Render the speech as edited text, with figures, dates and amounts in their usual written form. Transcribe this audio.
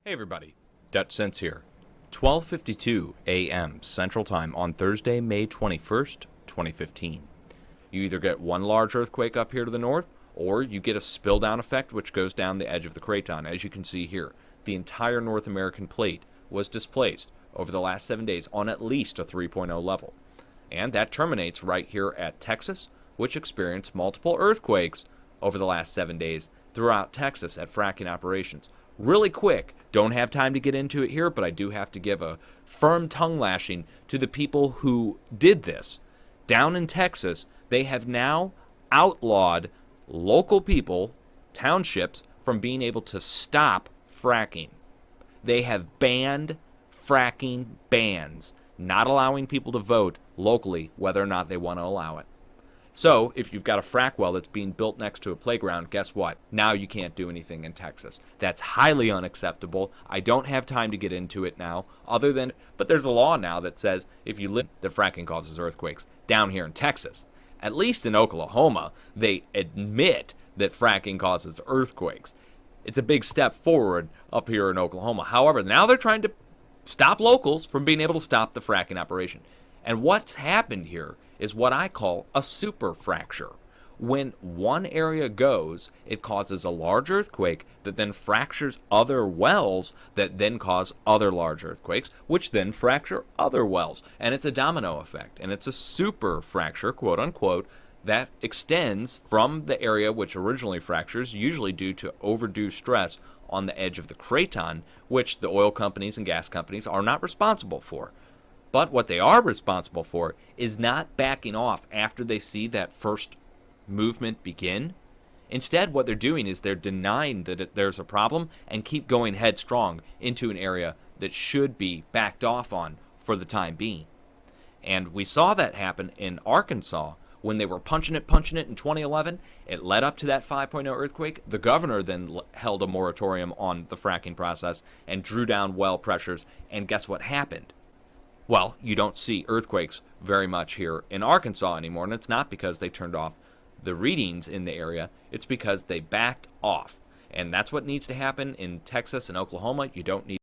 Hey everybody, Dutch Sense here. 12:52 a.m. Central Time on Thursday, May 21st, 2015. You either get one large earthquake up here to the north, or you get a spill down effect which goes down the edge of the craton. As you can see here, the entire North American plate was displaced over the last 7 days on at least a 3.0 level. And that terminates right here at Texas, which experienced multiple earthquakes over the last 7 days throughout Texas at fracking operations. Really quick, don't have time to get into it here, but I do have to give a firm tongue lashing to the people who did this. Down in Texas, they have now outlawed local people, townships, from being able to stop fracking. They have banned fracking bans, not allowing people to vote locally whether or not they want to allow it. So, if you've got a frack well that's being built next to a playground, guess what? Now you can't do anything in Texas. That's highly unacceptable. I don't have time to get into it now, but there's a law now that says if you live, that fracking causes earthquakes down here in Texas. At least in Oklahoma, they admit that fracking causes earthquakes. It's a big step forward up here in Oklahoma. However, now they're trying to stop locals from being able to stop the fracking operation. And what's happened here is what I call a super fracture. When one area goes, it causes a large earthquake that then fractures other wells that then cause other large earthquakes, which then fracture other wells. And it's a domino effect. And it's a super fracture, quote unquote, that extends from the area which originally fractures, usually due to overdue stress on the edge of the craton, which the oil companies and gas companies are not responsible for. But what they are responsible for is not backing off after they see that first movement begin. Instead, what they're doing is they're denying that there's a problem and keep going headstrong into an area that should be backed off on for the time being. And we saw that happen in Arkansas when they were punching it in 2011. It led up to that 5.0 earthquake. The governor then held a moratorium on the fracking process and drew down well pressures. And guess what happened? Well, you don't see earthquakes very much here in Arkansas anymore, and it's not because they turned off the readings in the area. It's because they backed off. And that's what needs to happen in Texas and Oklahoma. You don't need